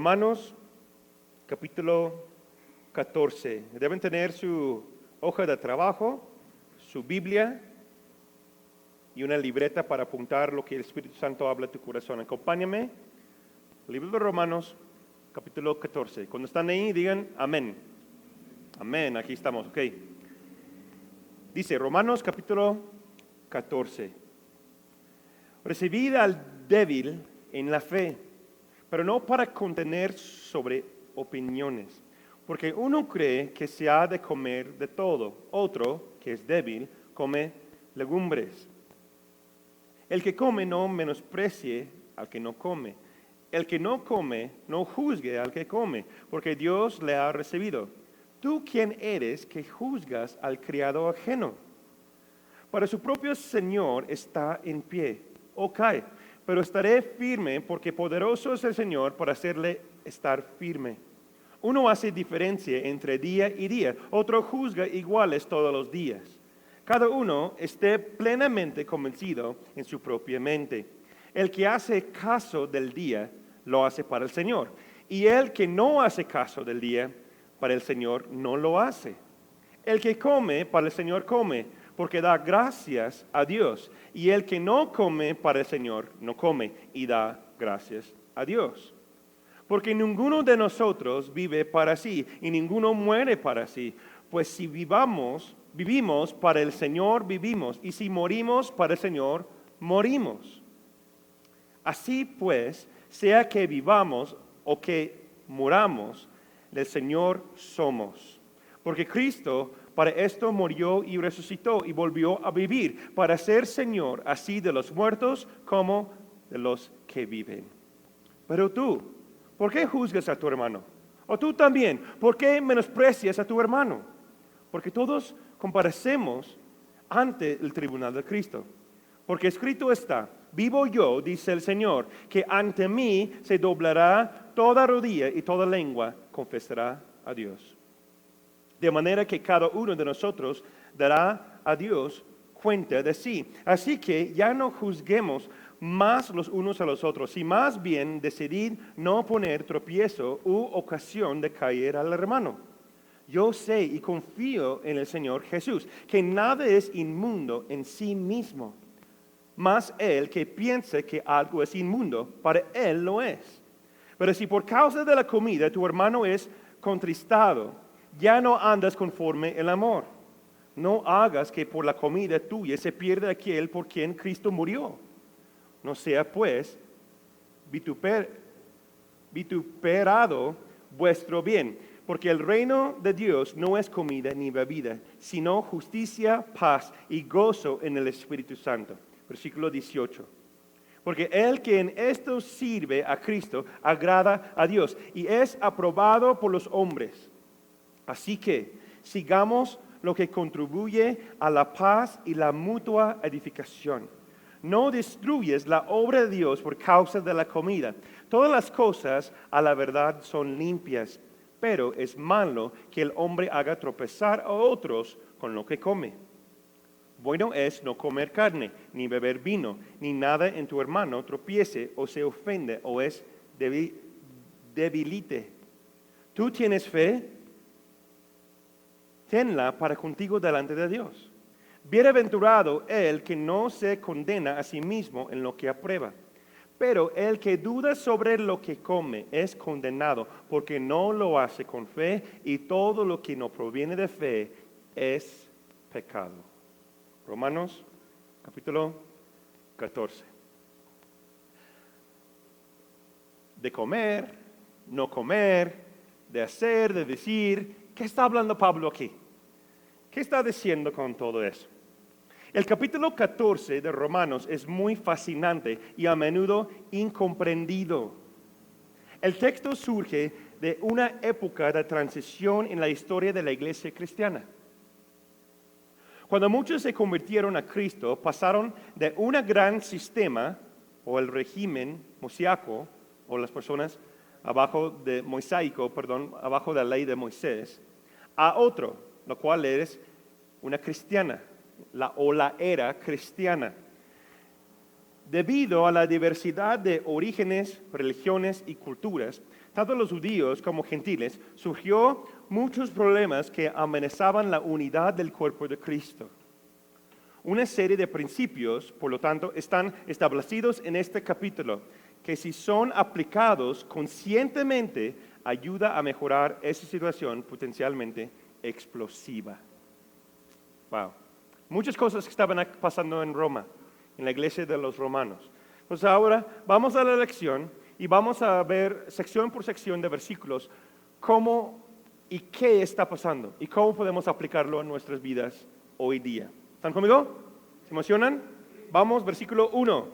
Romanos capítulo 14. Deben tener su hoja de trabajo, su Biblia y una libreta para apuntar lo que el Espíritu Santo habla a tu corazón. Acompáñame. Libro de Romanos capítulo 14. Cuando están ahí, digan amén. Amén, aquí estamos, ok. Dice Romanos capítulo 14. Recibid al débil en la fe, pero no para contener sobre opiniones, porque uno cree que se ha de comer de todo, otro, que es débil, come legumbres. El que come no menosprecie al que no come. El que no come no juzgue al que come, porque Dios le ha recibido. ¿Tú quién eres que juzgas al criado ajeno? Para su propio Señor está en pie, o cae, pero estaré firme porque poderoso es el Señor para hacerle estar firme. Uno hace diferencia entre día y día, otro juzga iguales todos los días. Cada uno esté plenamente convencido en su propia mente. El que hace caso del día, lo hace para el Señor. Y el que no hace caso del día, para el Señor no lo hace. El que come, para el Señor come, porque da gracias a Dios. Y el que no come, para el Señor no come, y da gracias a Dios. Porque ninguno de nosotros vive para sí, y ninguno muere para sí. Pues si vivimos para el Señor vivimos, y si morimos para el Señor morimos. Así pues, sea que vivamos o que muramos, del Señor somos. Porque Cristo para esto murió y resucitó y volvió a vivir, para ser Señor así de los muertos como de los que viven. Pero tú, ¿por qué juzgas a tu hermano? O tú también, ¿por qué menosprecias a tu hermano? Porque todos comparecemos ante el tribunal de Cristo. Porque escrito está, vivo yo, dice el Señor, que ante mí se doblará toda rodilla y toda lengua confesará a Dios. De manera que cada uno de nosotros dará a Dios cuenta de sí. Así que ya no juzguemos más los unos a los otros, y más bien decidid no poner tropiezo u ocasión de caer al hermano. Yo sé y confío en el Señor Jesús, que nada es inmundo en sí mismo. Mas el que piense que algo es inmundo, para él lo es. Pero si por causa de la comida tu hermano es contristado, ya no andas conforme el amor. No hagas que por la comida tuya se pierda aquel por quien Cristo murió. No sea pues vituperado vuestro bien, porque el reino de Dios no es comida ni bebida, sino justicia, paz y gozo en el Espíritu Santo. Versículo 18. Porque el que en esto sirve a Cristo agrada a Dios y es aprobado por los hombres. Así que sigamos lo que contribuye a la paz y la mutua edificación. No destruyes la obra de Dios por causa de la comida. Todas las cosas a la verdad son limpias, pero es malo que el hombre haga tropezar a otros con lo que come. Bueno es no comer carne, ni beber vino, ni nada en tu hermano tropiece o se ofende o es debilite. ¿Tú tienes fe? Tenla para contigo delante de Dios. Bienaventurado el que no se condena a sí mismo en lo que aprueba. Pero el que duda sobre lo que come es condenado, porque no lo hace con fe, y todo lo que no proviene de fe es pecado. Romanos capítulo 14. De comer, no comer, de hacer, de decir. ¿Qué está hablando Pablo aquí? ¿Qué está diciendo con todo eso? El capítulo 14 de Romanos es muy fascinante y a menudo incomprendido. El texto surge de una época de transición en la historia de la iglesia cristiana. Cuando muchos se convirtieron a Cristo, pasaron de un gran sistema o el régimen mosaico o las personas abajo de la ley de Moisés, a otro, lo cual es una cristiana, la era cristiana. Debido a la diversidad de orígenes, religiones y culturas, tanto los judíos como gentiles, surgió muchos problemas que amenazaban la unidad del cuerpo de Cristo. Una serie de principios, por lo tanto, están establecidos en este capítulo, que si son aplicados conscientemente, ayuda a mejorar esa situación potencialmente explosiva. Wow. Muchas cosas que estaban pasando en Roma, en la iglesia de los romanos. Entonces ahora vamos a la lección y vamos a ver sección por sección de versículos cómo y qué está pasando y cómo podemos aplicarlo en nuestras vidas hoy día. ¿Están conmigo? ¿Se emocionan? Vamos, versículo 1.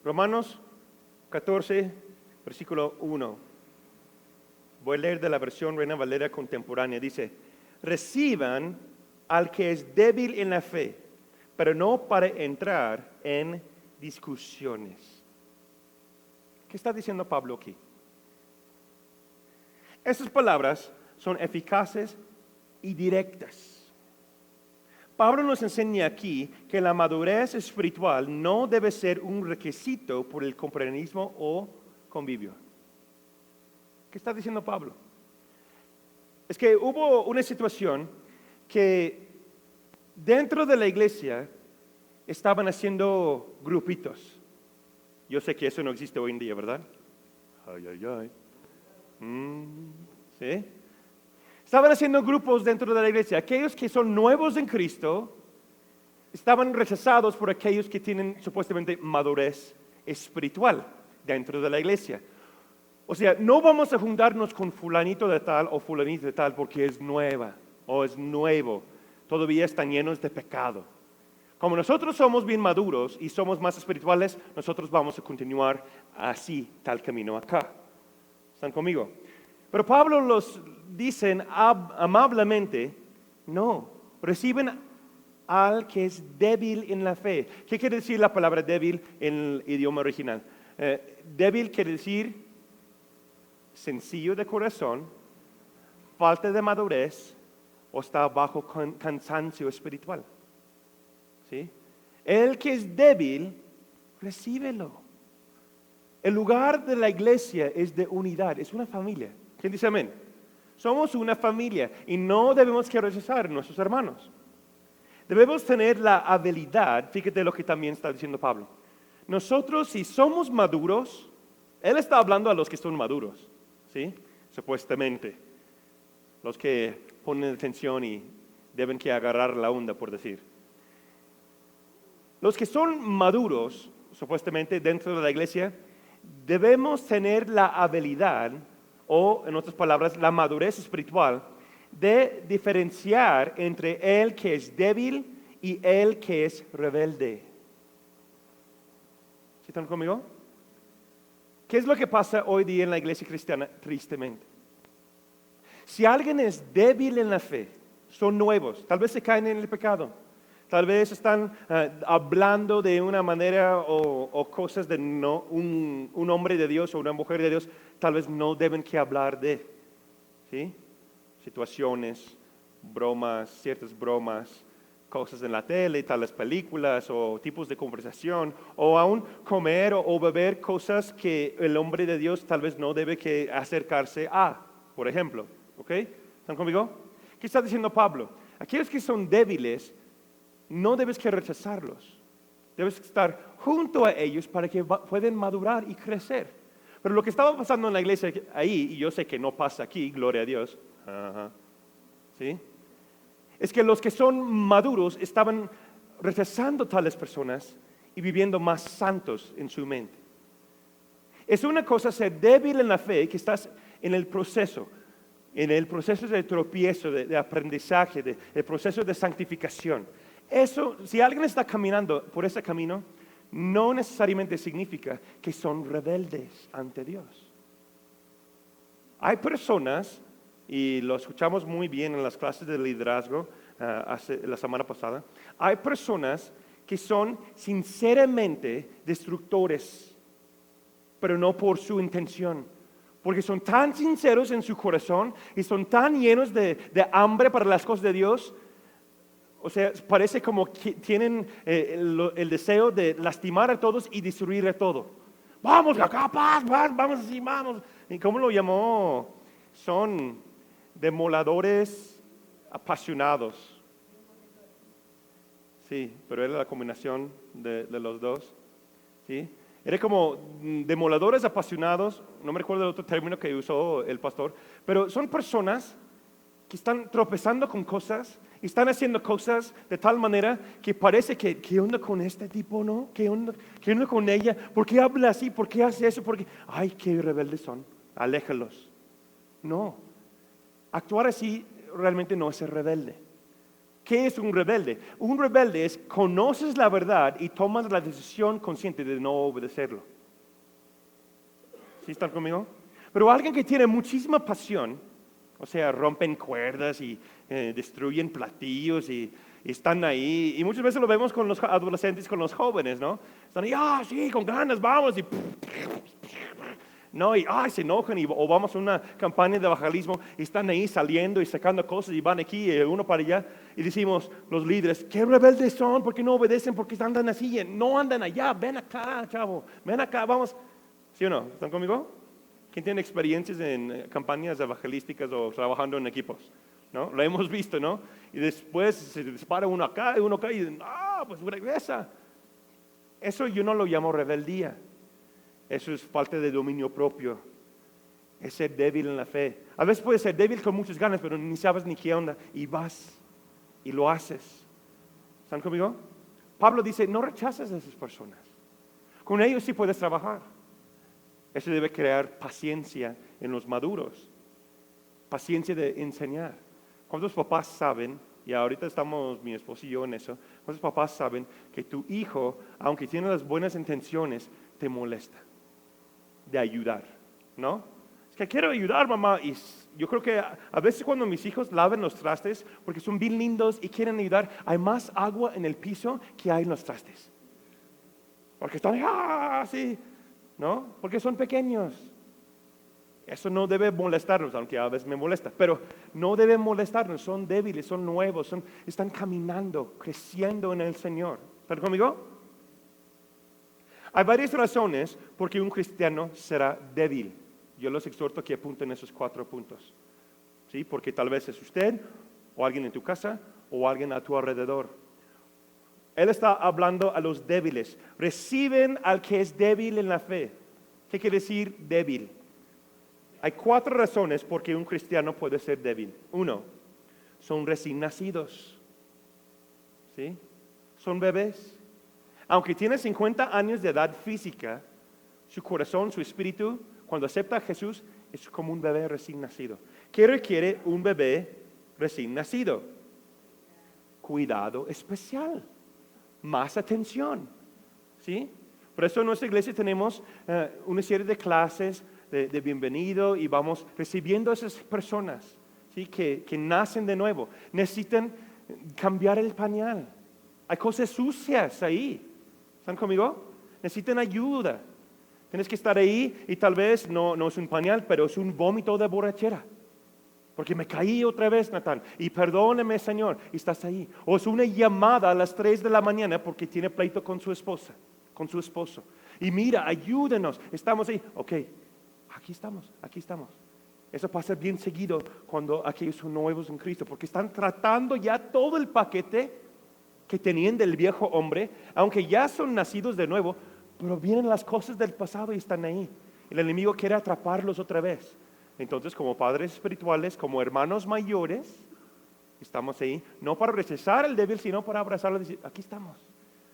Romanos 14, versículo 1. Voy a leer de la versión Reina Valera contemporánea. Dice, reciban al que es débil en la fe, pero no para entrar en discusiones. ¿Qué está diciendo Pablo aquí? Esas palabras son eficaces y directas. Pablo nos enseña aquí que la madurez espiritual no debe ser un requisito por el compañerismo o convivio. ¿Qué está diciendo Pablo? Es que hubo una situación que dentro de la iglesia estaban haciendo grupitos. Yo sé que eso no existe hoy en día, ¿verdad? Ay, ay, ay. ¿Sí? Estaban haciendo grupos dentro de la iglesia. Aquellos que son nuevos en Cristo estaban rechazados por aquellos que tienen supuestamente madurez espiritual dentro de la iglesia. O sea, no vamos a juntarnos con fulanito de tal o fulanito de tal porque es nueva o es nuevo. Todavía están llenos de pecado. Como nosotros somos bien maduros y somos más espirituales, nosotros vamos a continuar así, tal camino acá. ¿Están conmigo? Pero Pablo los dice amablemente, no, reciben al que es débil en la fe. ¿Qué quiere decir la palabra débil en el idioma original? Débil quiere decir sencillo de corazón, falta de madurez o está bajo cansancio espiritual. ¿Sí? El que es débil, recíbelo. El lugar de la iglesia es de unidad, es una familia. ¿Quién dice amén? Somos una familia y no debemos que rechazar a nuestros hermanos. Debemos tener la habilidad, fíjate lo que también está diciendo Pablo. Nosotros, si somos maduros, él está hablando a los que son maduros, ¿sí? Supuestamente. Los que ponen atención y deben que agarrar la onda, por decir. Los que son maduros, supuestamente dentro de la iglesia, debemos tener la habilidad, o en otras palabras, la madurez espiritual, de diferenciar entre el que es débil y el que es rebelde. ¿Sí están conmigo? ¿Qué es lo que pasa hoy día en la iglesia cristiana, tristemente? Si alguien es débil en la fe, son nuevos, tal vez se caen en el pecado, tal vez están hablando de una manera o cosas de no, un hombre de Dios o una mujer de Dios, tal vez no deben que hablar de, ¿sí? Situaciones, bromas, ciertas bromas, cosas en la tele, tales películas o tipos de conversación, o aún comer o beber cosas que el hombre de Dios tal vez no debe que acercarse a, por ejemplo. ¿Ok? ¿Están conmigo? ¿Qué está diciendo Pablo? Aquellos que son débiles, no debes que rechazarlos. Debes estar junto a ellos para que puedan madurar y crecer. Pero lo que estaba pasando en la iglesia ahí, y yo sé que no pasa aquí, gloria a Dios, ¿sí? Es que los que son maduros estaban rechazando tales personas y viviendo más santos en su mente. Es una cosa ser débil en la fe, que estás en el proceso de tropiezo, de aprendizaje, de proceso de santificación. Eso, si alguien está caminando por ese camino, no necesariamente significa que son rebeldes ante Dios. Hay personas, y lo escuchamos muy bien en las clases de liderazgo la semana pasada, hay personas que son sinceramente destructores, pero no por su intención. Porque son tan sinceros en su corazón y son tan llenos de hambre para las cosas de Dios, O sea, parece como que tienen el deseo de lastimar a todos y destruir a todo. Vamos, acá, paz, vamos así, vamos. ¿Y cómo lo llamó? Son demoledores apasionados. Sí, pero era la combinación de los dos. ¿Sí? Era como demoledores apasionados, no me recuerdo el otro término que usó el pastor, pero son personas que están tropezando con cosas y están haciendo cosas de tal manera que parece que, ¿qué onda con este tipo, no? ¿Qué onda con ella? ¿Por qué habla así? ¿Por qué hace eso? Porque, ay, qué rebeldes son, aléjalos. No, actuar así realmente no es ser rebelde. ¿Qué es un rebelde? Un rebelde es conoces la verdad y tomas la decisión consciente de no obedecerlo. ¿Sí están conmigo? Pero alguien que tiene muchísima pasión, o sea, rompen cuerdas y destruyen platillos y están ahí. Y muchas veces lo vemos con los adolescentes, con los jóvenes, ¿no? Están ahí, sí, con ganas, vamos. Y no, y se enojan o vamos a una campaña de evangelismo y están ahí saliendo y sacando cosas y van aquí y uno para allá y decimos los líderes, qué rebeldes son, ¿por qué no obedecen? ¿Por qué andan así? No andan allá, ven acá, chavo, ven acá, vamos. ¿Sí o no? ¿Están conmigo? ¿Quién tiene experiencias en campañas evangelísticas o trabajando en equipos? ¿No? Lo hemos visto, ¿no? Y después se dispara uno acá y uno acá y pues regresa. Eso yo no lo llamo rebeldía. Eso es falta de dominio propio. Es ser débil en la fe. A veces puedes ser débil con muchas ganas, pero ni sabes ni qué onda. Y vas y lo haces. ¿Están conmigo? Pablo dice, no rechaces a esas personas. Con ellos sí puedes trabajar. Eso debe crear paciencia en los maduros. Paciencia de enseñar. ¿Cuántos papás saben, y ahorita estamos mi esposo y yo en eso, cuántos papás saben que tu hijo, aunque tiene las buenas intenciones, te molesta de ayudar, ¿no? Es que quiero ayudar, mamá, y yo creo que a veces cuando mis hijos lavan los trastes, porque son bien lindos y quieren ayudar, hay más agua en el piso que hay en los trastes. Porque están, sí, ¿no? Porque son pequeños. Eso no debe molestarnos, aunque a veces me molesta, pero no debe molestarnos, son débiles, son nuevos, están caminando, creciendo en el Señor. ¿Están conmigo? Hay varias razones por qué un cristiano será débil. Yo los exhorto a que apunten esos 4 puntos. ¿Sí? Porque tal vez es usted, o alguien en tu casa, o alguien a tu alrededor. Él está hablando a los débiles. Reciben al que es débil en la fe. ¿Qué quiere decir débil? Hay 4 razones por qué un cristiano puede ser débil. 1, son recién nacidos. ¿Sí? Son bebés. Aunque tiene 50 años de edad física, su corazón, su espíritu, cuando acepta a Jesús, es como un bebé recién nacido. ¿Qué requiere un bebé recién nacido? Cuidado especial, más atención. ¿Sí? Por eso en nuestra iglesia tenemos una serie de clases de bienvenido y vamos recibiendo a esas personas, ¿sí? que nacen de nuevo. Necesitan cambiar el pañal. Hay cosas sucias ahí. ¿Están conmigo? Necesitan ayuda. Tienes que estar ahí y tal vez no es un pañal, pero es un vómito de borrachera. Porque me caí otra vez, Natán, y perdóneme, Señor, y estás ahí. O es una llamada a las 3 de la mañana porque tiene pleito con su esposa, con su esposo. Y mira, ayúdenos, estamos ahí. Ok, aquí estamos. Eso pasa bien seguido cuando aquellos son nuevos en Cristo, porque están tratando ya todo el paquete que tenían del viejo hombre, aunque ya son nacidos de nuevo, pero vienen las cosas del pasado y están ahí. El enemigo quiere atraparlos otra vez. Entonces, como padres espirituales, como hermanos mayores, estamos ahí, no para rechazar al débil, sino para abrazarlo y decir, aquí estamos,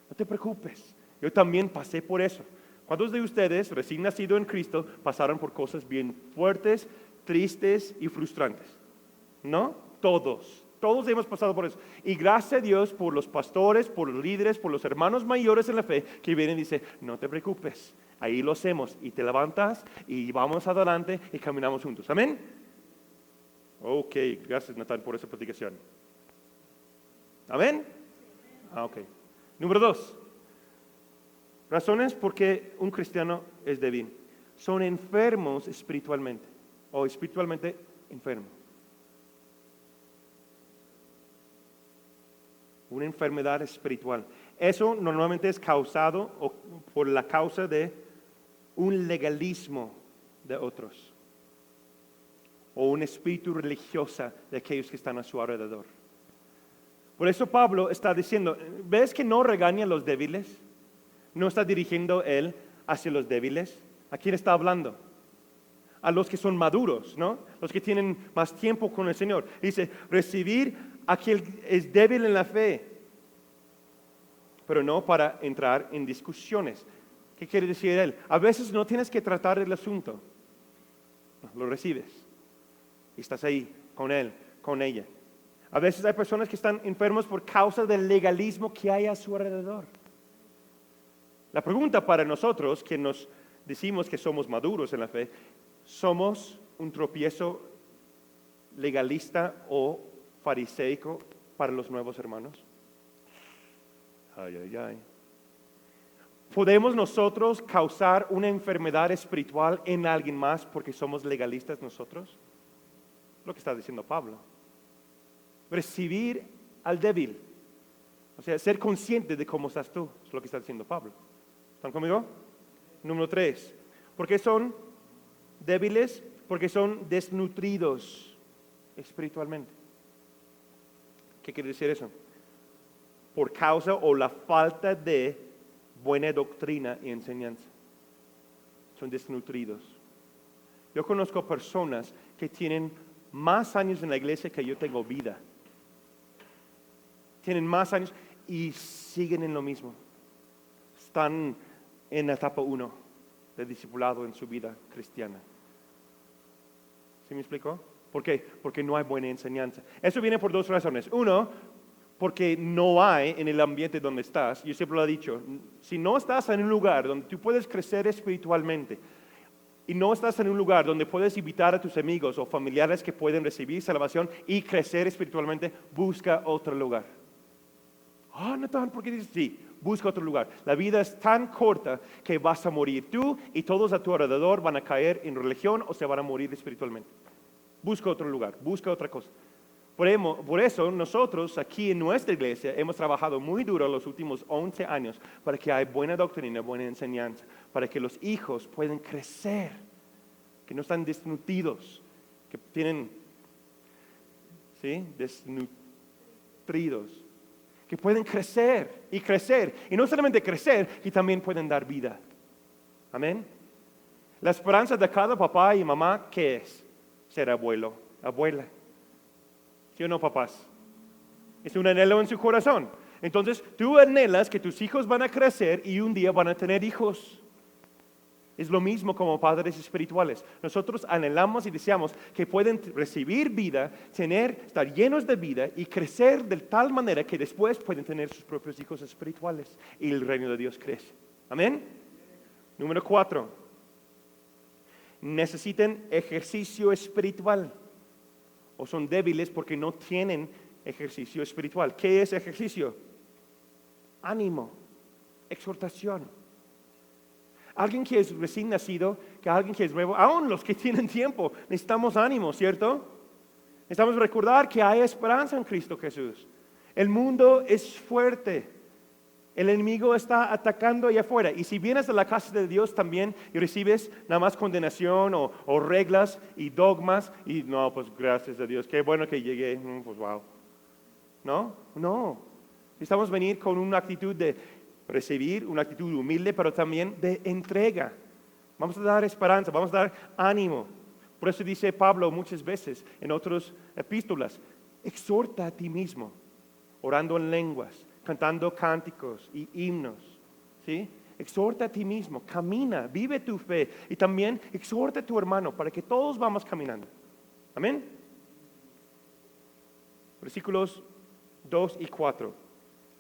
no te preocupes. Yo también pasé por eso. ¿Cuántos de ustedes, recién nacidos en Cristo, pasaron por cosas bien fuertes, tristes y frustrantes? ¿No? Todos hemos pasado por eso. Y gracias a Dios por los pastores, por los líderes, por los hermanos mayores en la fe que vienen y dicen, no te preocupes, ahí lo hacemos. Y te levantas y vamos adelante y caminamos juntos. ¿Amén? Ok, gracias Natán por esa predicación. ¿Amén? Ok. Número 2. Razones por qué un cristiano es débil. Son enfermos espiritualmente o espiritualmente enfermos. una enfermedad espiritual. Eso normalmente es causado por la causa de un legalismo de otros o un espíritu religioso de aquellos que están a su alrededor. Por eso Pablo está diciendo, ¿ves que no regaña a los débiles? No está dirigiendo él hacia los débiles. ¿A quién está hablando? A los que son maduros, ¿no? Los que tienen más tiempo con el Señor. Dice, recibir a quien es débil en la fe, pero no para entrar en discusiones. ¿Qué quiere decir él? A veces no tienes que tratar el asunto. Lo recibes. Y estás ahí con él, con ella. A veces hay personas que están enfermos por causa del legalismo que hay a su alrededor. La pregunta para nosotros, que nos decimos que somos maduros en la fe, ¿somos un tropiezo legalista o fariseico para los nuevos hermanos? Ay, ay, ay. ¿Podemos nosotros causar una enfermedad espiritual en alguien más porque somos legalistas nosotros? Lo que está diciendo Pablo. Recibir al débil. O sea, ser consciente de cómo estás tú. Es lo que está diciendo Pablo. ¿Están conmigo? Número 3. ¿Por qué son débiles? Porque son desnutridos espiritualmente. ¿Qué quiere decir eso? Por causa o la falta de buena doctrina y enseñanza. Son desnutridos. Yo conozco personas que tienen más años en la iglesia que yo tengo vida. Tienen más años y siguen en lo mismo. Están en la etapa 1 de discipulado en su vida cristiana. ¿Sí me explico? ¿Por qué? Porque no hay buena enseñanza. Eso viene por 2 razones. Uno, porque no hay en el ambiente donde estás. Yo siempre lo he dicho, si no estás en un lugar donde tú puedes crecer espiritualmente y no estás en un lugar donde puedes invitar a tus amigos o familiares que pueden recibir salvación y crecer espiritualmente, busca otro lugar. Nathan, ¿por qué dices? Sí, busca otro lugar. La vida es tan corta que vas a morir tú y todos a tu alrededor van a caer en religión o se van a morir espiritualmente. Busca otro lugar, busca otra cosa. Por eso nosotros aquí en nuestra iglesia hemos trabajado muy duro los últimos 11 años para que haya buena doctrina, buena enseñanza, para que los hijos puedan crecer, que no están desnutridos, que tienen, ¿sí? Desnutridos, que pueden crecer, y no solamente crecer, que también pueden dar vida. Amén. La esperanza de cada papá y mamá, ¿qué es? Ser abuelo, abuela. ¿Sí o no, papás? Es un anhelo en su corazón. Entonces, tú anhelas que tus hijos van a crecer y un día van a tener hijos. Es lo mismo como padres espirituales. Nosotros anhelamos y deseamos que puedan recibir vida, estar llenos de vida y crecer de tal manera que después pueden tener sus propios hijos espirituales y el reino de Dios crece. Amén. Número 4. Necesitan ejercicio espiritual. O son débiles porque no tienen ejercicio espiritual. ¿Qué es ejercicio? Ánimo, exhortación. Alguien que es recién nacido, que alguien que es nuevo, aún los que tienen tiempo, necesitamos ánimo, ¿cierto? Necesitamos recordar que hay esperanza en Cristo Jesús. El mundo es fuerte. El enemigo está atacando allá afuera. Y si vienes a la casa de Dios también y recibes nada más condenación o reglas y dogmas, y no, pues gracias a Dios, qué bueno que llegué, pues wow. No. Necesitamos venir con una actitud de recibir, una actitud humilde, pero también de entrega. Vamos a dar esperanza, vamos a dar ánimo. Por eso dice Pablo muchas veces en otras epístolas, exhorta a ti mismo, orando en lenguas, cantando cánticos y himnos, ¿sí? Exhorta a ti mismo, camina, vive tu fe y también exhorta a tu hermano para que todos vamos caminando. Amén. Versículos 2 y 4.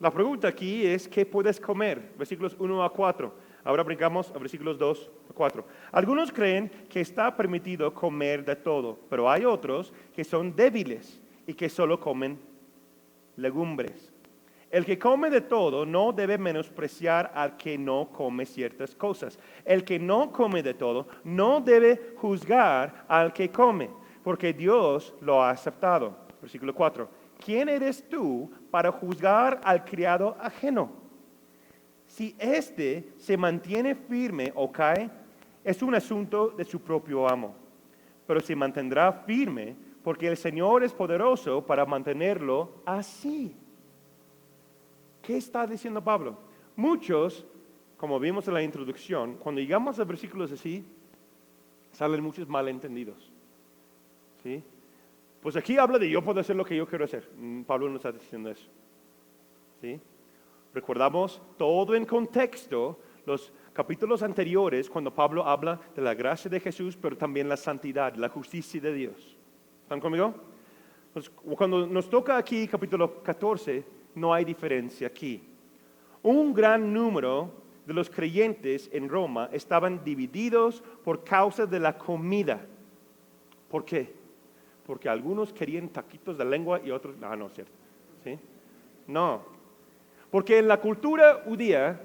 La pregunta aquí es, ¿qué puedes comer? Versículos 1 a 4. Ahora brincamos a versículos 2 a 4. Algunos creen que está permitido comer de todo, pero hay otros que son débiles y que solo comen legumbres. El que come de todo no debe menospreciar al que no come ciertas cosas. El que no come de todo no debe juzgar al que come, porque Dios lo ha aceptado. Versículo 4. ¿quién eres tú para juzgar al criado ajeno? Si éste se mantiene firme o cae, es un asunto de su propio amo, pero se mantendrá firme porque el Señor es poderoso para mantenerlo así. ¿Qué está diciendo Pablo? Muchos, como vimos en la introducción, cuando llegamos a versículos así, salen muchos malentendidos. ¿Sí? Pues aquí habla de yo puedo hacer lo que yo quiero hacer. Pablo no está diciendo eso. ¿Sí? Recordamos todo en contexto, los capítulos anteriores, cuando Pablo habla de la gracia de Jesús, pero también la santidad, la justicia de Dios. ¿Están conmigo? Pues cuando nos toca aquí capítulo 14, no hay diferencia aquí. Un gran número de los creyentes en Roma estaban divididos por causa de la comida. ¿Por qué? Porque algunos querían taquitos de lengua y otros, no es cierto. ¿Sí? No. Porque en la cultura judía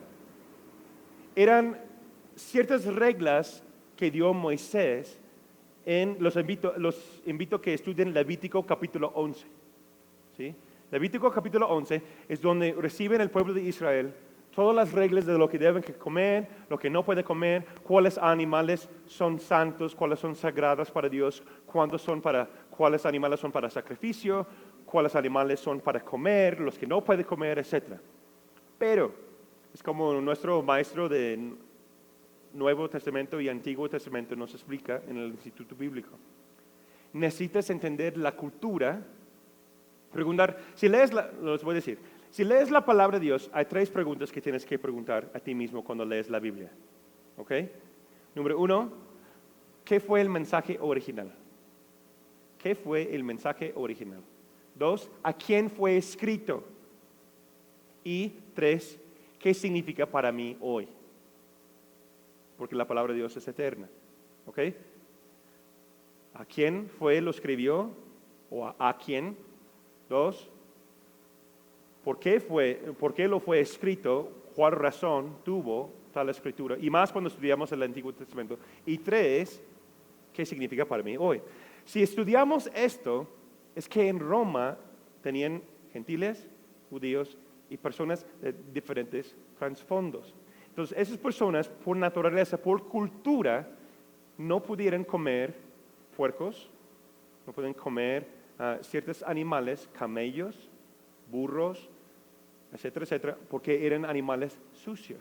eran ciertas reglas que dio Moisés. Los invito a que estudien Levítico capítulo 11. ¿Sí? Levítico capítulo 11 es donde reciben el pueblo de Israel todas las reglas de lo que deben comer, lo que no puede comer, cuáles animales son santos, cuáles son sagrados para Dios, cuáles animales son para sacrificio, cuáles animales son para comer, los que no puede comer, etc. Pero es como nuestro maestro de Nuevo Testamento y Antiguo Testamento nos explica en el Instituto Bíblico. Necesitas entender la cultura, preguntar, les voy a decir, si lees la palabra de Dios, hay 3 preguntas que tienes que preguntar a ti mismo cuando lees la Biblia. ¿Ok? Número 1, ¿qué fue el mensaje original? ¿Qué fue el mensaje original? 2, ¿a quién fue escrito? Y 3, ¿qué significa para mí hoy? Porque la palabra de Dios es eterna. ¿Ok? ¿A quién lo escribió? ¿O a quién? 2, ¿por qué lo fue escrito? ¿Cuál razón tuvo tal escritura? Y más cuando estudiamos el Antiguo Testamento. Y 3, ¿qué significa para mí hoy? Si estudiamos esto, es que en Roma tenían gentiles, judíos y personas de diferentes trasfondos. Entonces, esas personas, por naturaleza, por cultura, no pudieran comer puercos, no pueden comer ciertos animales, camellos, burros, etcétera, etcétera, porque eran animales sucios.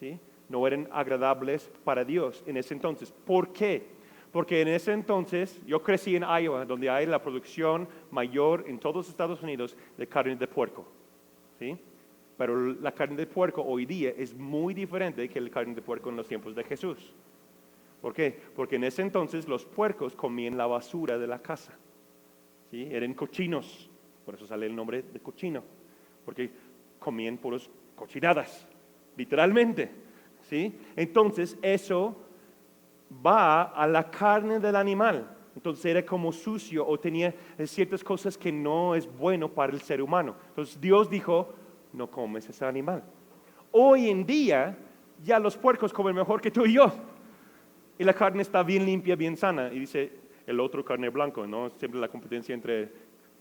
¿Sí? No eran agradables para Dios en ese entonces. ¿Por qué? Porque en ese entonces, yo crecí en Iowa, donde hay la producción mayor en todos los Estados Unidos de carne de puerco. ¿Sí? Pero la carne de puerco hoy día es muy diferente que la carne de puerco en los tiempos de Jesús. ¿Por qué? Porque en ese entonces los puercos comían la basura de la casa. ¿Sí? Eran cochinos, por eso sale el nombre de cochino, porque comían puras cochinadas, literalmente. ¿Sí? Entonces eso va a la carne del animal. Entonces era como sucio o tenía ciertas cosas que no es bueno para el ser humano. Entonces Dios dijo, no comes ese animal. Hoy en día ya los puercos comen mejor que tú y yo. Y la carne está bien limpia, bien sana. Y dice el otro carne blanco, ¿no? Siempre la competencia entre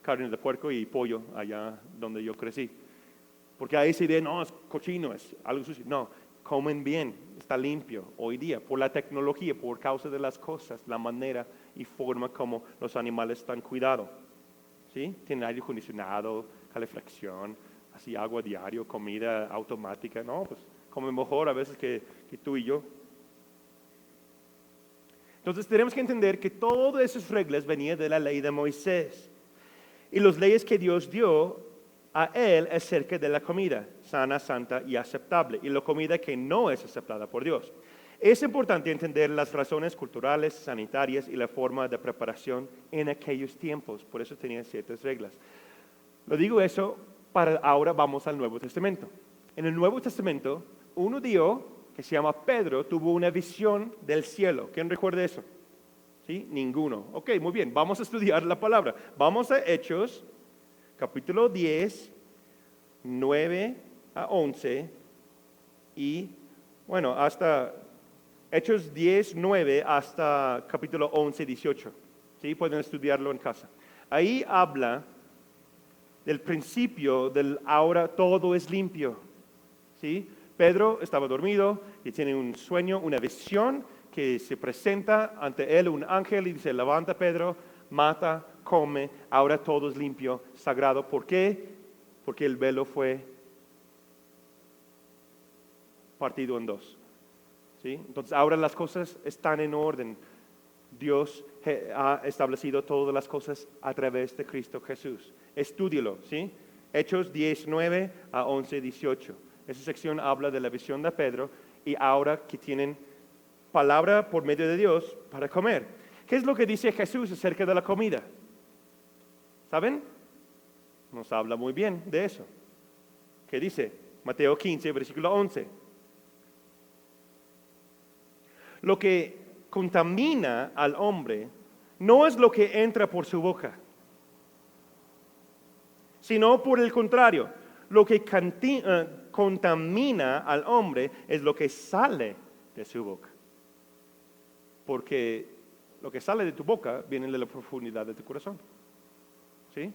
carne de puerco y pollo allá donde yo crecí. Porque hay esa idea, no, es cochino, es algo sucio. No, comen bien, está limpio hoy día por la tecnología, por causa de las cosas, la manera y forma como los animales están cuidados. ¿Sí? Tienen aire acondicionado, calefacción, así agua diario, comida automática. No, pues comen mejor a veces que tú y yo. Entonces tenemos que entender que todas esas reglas venían de la ley de Moisés. Y las leyes que Dios dio a él acerca de la comida, sana, santa y aceptable. Y la comida que no es aceptada por Dios. Es importante entender las razones culturales, sanitarias y la forma de preparación en aquellos tiempos. Por eso tenían ciertas reglas. Lo digo eso para ahora vamos al Nuevo Testamento. En el Nuevo Testamento, un judío que se llama Pedro tuvo una visión del cielo. ¿Quién recuerda eso? ¿Sí? Ninguno. Ok, muy bien. Vamos a estudiar la palabra. Vamos a Hechos, capítulo 10, 9 a 11 y, bueno, hasta Hechos 10, 9 hasta capítulo 11, 18. ¿Sí? Pueden estudiarlo en casa. Ahí habla del principio del ahora todo es limpio. ¿Sí? Pedro estaba dormido y tiene un sueño, una visión que se presenta ante él un ángel y dice, levanta Pedro, mata, come, ahora todo es limpio, sagrado. ¿Por qué? Porque el velo fue partido en dos. ¿Sí? Entonces ahora las cosas están en orden. Dios ha establecido todas las cosas a través de Cristo Jesús. Estúdielo, ¿sí? Hechos 19 a 11, 18. Esa sección habla de la visión de Pedro y ahora que tienen palabra por medio de Dios para comer. ¿Qué es lo que dice Jesús acerca de la comida? ¿Saben? Nos habla muy bien de eso. ¿Qué dice? Mateo 15, versículo 11. Lo que contamina al hombre no es lo que entra por su boca, sino por el contrario, lo que contamina al hombre es lo que sale de su boca. Porque lo que sale de tu boca viene de la profundidad de tu corazón. ¿Sí?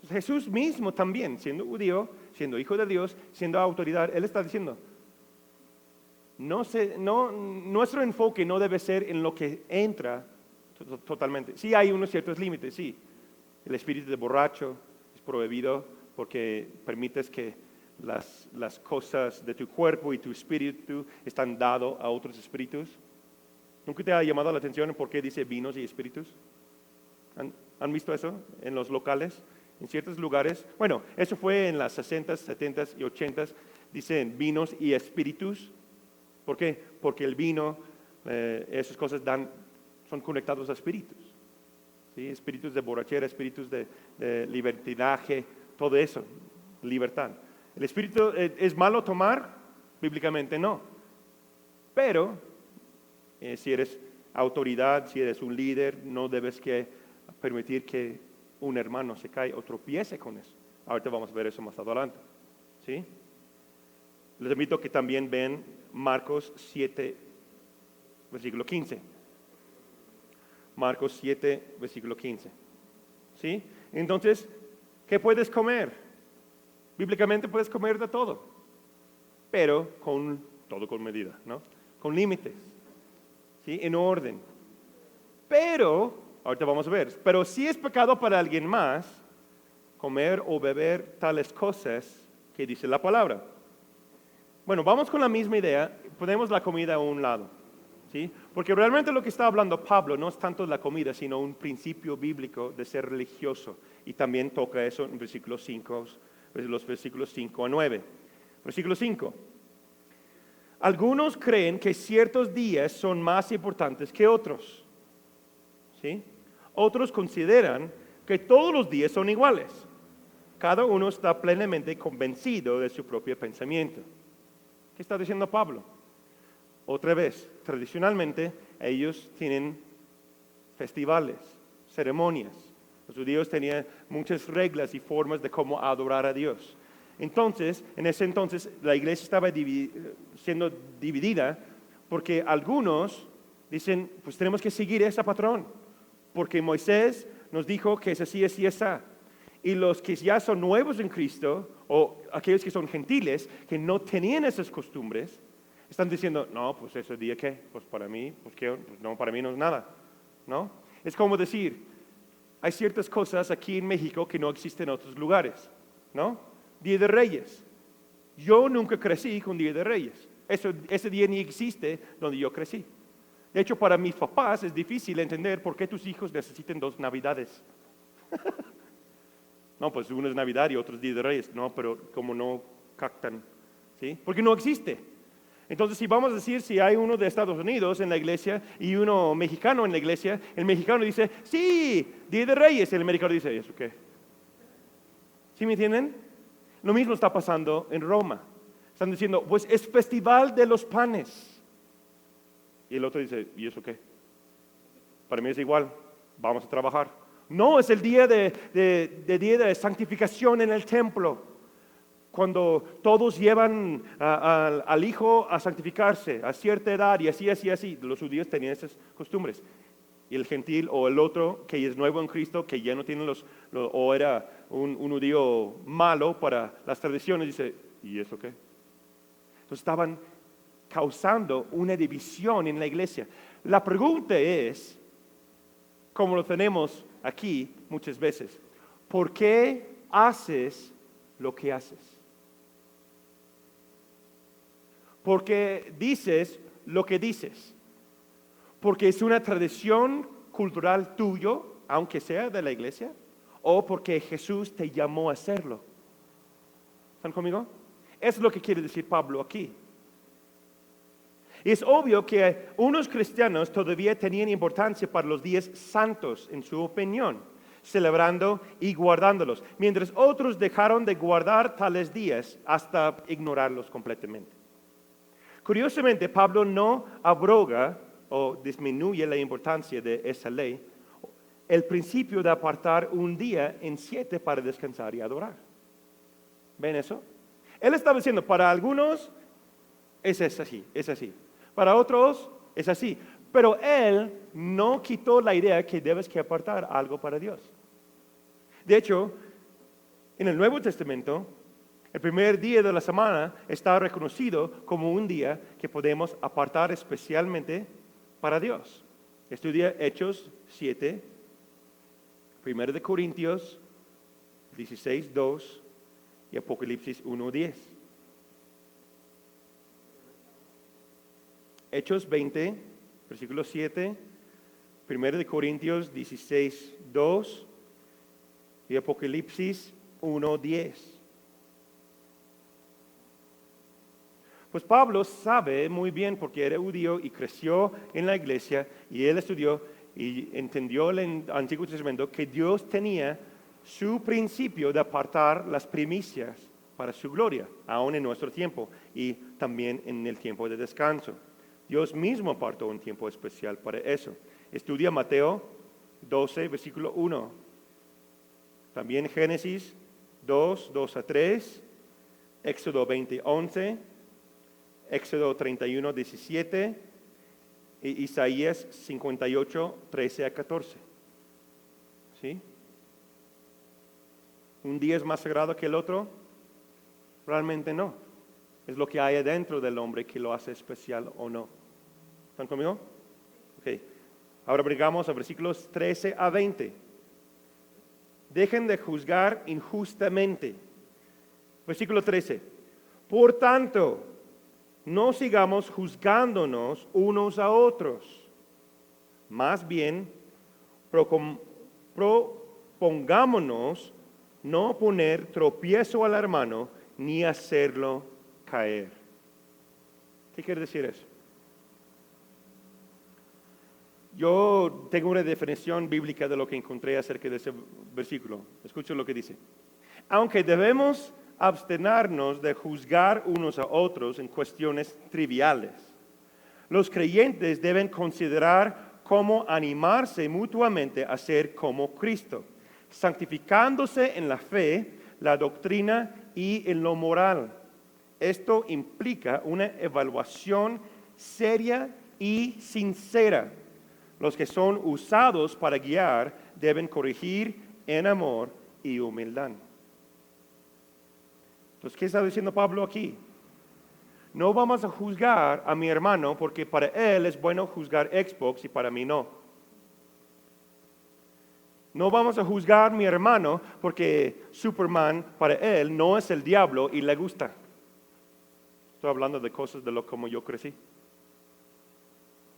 Jesús mismo también, siendo judío, siendo hijo de Dios, siendo autoridad, Él está diciendo, nuestro enfoque no debe ser en lo que entra totalmente. Sí hay unos ciertos límites, sí. El espíritu de borracho es prohibido porque permites que las cosas de tu cuerpo y tu espíritu están dados a otros espíritus. ¿Nunca te ha llamado la atención por qué dice vinos y espíritus? ¿Han visto eso en los locales? En ciertos lugares. Bueno, eso fue en las 60s, 70s y 80s. Dicen vinos y espíritus. ¿Por qué? Porque el vino, esas cosas son conectados a espíritus. ¿Sí? Espíritus de borrachera, espíritus de libertinaje, todo eso, libertad. ¿El espíritu es malo tomar? Bíblicamente no. Pero si eres autoridad, si eres un líder, no debes permitir que un hermano se caiga o tropiece con eso. Ahorita vamos a ver eso más adelante. ¿Sí? Les invito a que también ven Marcos 7, versículo 15. Marcos 7, versículo 15. ¿Sí? Entonces, ¿qué puedes comer? Bíblicamente puedes comer de todo, pero todo con medida, ¿no? Con límites, ¿sí? En orden. Pero, ahorita vamos a ver, pero si es pecado para alguien más comer o beber tales cosas que dice la palabra. Bueno, vamos con la misma idea, ponemos la comida a un lado, ¿sí? Porque realmente lo que está hablando Pablo no es tanto la comida, sino un principio bíblico de ser religioso. Y también toca eso en los versículos 5 a 9. Versículo 5. Algunos creen que ciertos días son más importantes que otros, ¿sí? Otros consideran que todos los días son iguales. Cada uno está plenamente convencido de su propio pensamiento. ¿Qué está diciendo Pablo? Otra vez, tradicionalmente ellos tienen festivales, ceremonias. Los judíos tenían muchas reglas y formas de cómo adorar a Dios. Entonces, en ese entonces, la iglesia estaba siendo dividida porque algunos dicen, pues tenemos que seguir ese patrón, porque Moisés nos dijo que es así, así, así. Y los que ya son nuevos en Cristo, o aquellos que son gentiles, que no tenían esas costumbres, están diciendo, no, pues ese día ¿qué? Pues para mí, pues ¿qué? Pues no, para mí no es nada, ¿no? Es como decir, hay ciertas cosas aquí en México que no existen en otros lugares, ¿no? Día de Reyes. Yo nunca crecí con Día de Reyes. Ese día ni existe donde yo crecí. De hecho, para mis papás es difícil entender por qué tus hijos necesitan 2 Navidades. No, pues uno es Navidad y otro es Día de Reyes. No, pero como no captan, ¿sí? Porque no existe. Entonces, si vamos a decir si hay uno de Estados Unidos en la iglesia y uno mexicano en la iglesia, el mexicano dice, sí, Día de Reyes. El americano dice, ¿eso qué? ¿Sí me entienden? Lo mismo está pasando en Roma. Están diciendo, pues es festival de los panes. Y el otro dice, ¿y eso qué? Para mí es igual, vamos a trabajar. No, es el día día de santificación en el templo, cuando todos llevan al hijo a santificarse a cierta edad y así, así, así. Los judíos tenían esas costumbres. Y el gentil o el otro que es nuevo en Cristo, que ya no tiene o era un judío malo para las tradiciones, dice, ¿y eso qué? Entonces estaban causando una división en la iglesia. La pregunta es, como lo tenemos aquí muchas veces, ¿por qué haces lo que haces? ¿Por qué dices lo que dices? ¿Porque es una tradición cultural tuyo, aunque sea de la iglesia? ¿O porque Jesús te llamó a hacerlo? ¿Están conmigo? Eso es lo que quiere decir Pablo aquí. Y es obvio que unos cristianos todavía tenían importancia para los días santos, en su opinión, celebrando y guardándolos, mientras otros dejaron de guardar tales días hasta ignorarlos completamente. Curiosamente, Pablo no abroga o disminuye la importancia de esa ley, el principio de apartar un día en 7 para descansar y adorar. ¿Ven eso? Él estaba diciendo, para algunos es así. Para otros es así. Pero él no quitó la idea que debes que apartar algo para Dios. De hecho, en el Nuevo Testamento, el primer día de la semana está reconocido como un día que podemos apartar especialmente para Dios. Estudia Hechos 7, 1 de Corintios 16, 2 y Apocalipsis 1, 10. Hechos 20, versículo 7, 1 de Corintios 16, 2 y Apocalipsis 1, 10. Pues Pablo sabe muy bien porque era judío y creció en la iglesia y él estudió y entendió el Antiguo Testamento que Dios tenía su principio de apartar las primicias para su gloria, aún en nuestro tiempo y también en el tiempo de descanso. Dios mismo apartó un tiempo especial para eso. Estudia Mateo 12, versículo 1. También Génesis 2, 2 a 3, Éxodo 20, 11. Éxodo 31, 17 y Isaías 58, 13 a 14. ¿Sí? ¿Un día es más sagrado que el otro? Realmente no. Es lo que hay adentro del hombre que lo hace especial o no. ¿Están conmigo? Ok. Ahora brincamos a versículos 13 a 20. Dejen de juzgar injustamente. Versículo 13. Por tanto, no sigamos juzgándonos unos a otros. Más bien, propongámonos no poner tropiezo al hermano ni hacerlo caer. ¿Qué quiere decir eso? Yo tengo una definición bíblica de lo que encontré acerca de ese versículo. Escuchen lo que dice. Aunque debemos abstenernos de juzgar unos a otros en cuestiones triviales, los creyentes deben considerar cómo animarse mutuamente a ser como Cristo, santificándose en la fe, la doctrina y en lo moral. Esto implica una evaluación seria y sincera. Los que son usados para guiar deben corregir en amor y humildad. Entonces, ¿qué está diciendo Pablo aquí? No vamos a juzgar a mi hermano porque para él es bueno juzgar Xbox y para mí no. No vamos a juzgar a mi hermano porque Superman para él no es el diablo y le gusta. Estoy hablando de cosas de lo como yo crecí.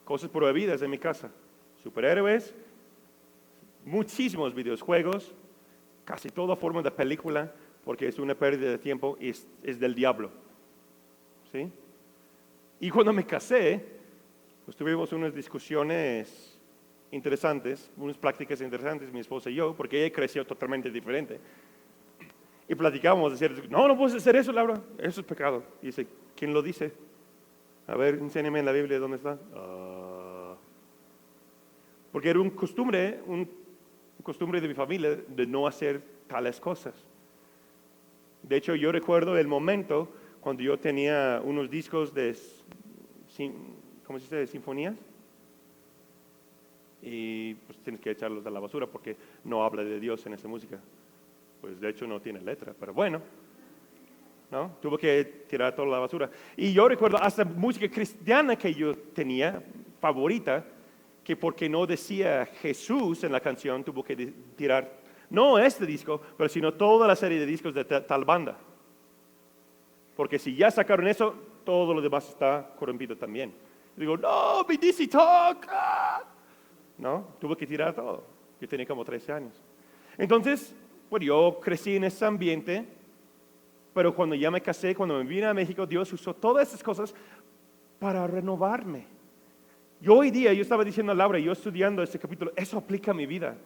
Cosas prohibidas en mi casa. Superhéroes, muchísimos videojuegos, casi toda forma de película, porque es una pérdida de tiempo y es del diablo. ¿Sí? Y cuando me casé, pues tuvimos unas discusiones interesantes, unas prácticas interesantes, mi esposa y yo, porque ella creció totalmente diferente. Y platicábamos, decir, no puedes hacer eso, Laura, eso es pecado. Y dice, ¿quién lo dice? A ver, enséñame en la Biblia dónde está. Porque era un costumbre de mi familia de no hacer tales cosas. De hecho, yo recuerdo el momento cuando yo tenía unos discos de, ¿cómo se dice?, de sinfonías. y pues tienes que echarlos a la basura porque no habla de Dios en esa música. Pues de hecho no tiene letra, pero bueno, ¿no? Tuvo que tirar toda la basura. Y yo recuerdo hasta música cristiana que yo tenía, favorita, que porque no decía Jesús en la canción, tuvo que tirar, no este disco, pero sino toda la serie de discos de tal banda. Porque si ya sacaron eso, todo lo demás está corrompido también. Digo, no, mi DC Talk. No, tuve que tirar todo. Yo tenía como 13 años. Entonces, pues yo crecí en ese ambiente, pero cuando ya me casé, cuando me vine a México, Dios usó todas esas cosas para renovarme. Y hoy día, yo estaba diciendo a Laura, yo estudiando este capítulo, eso aplica a mi vida.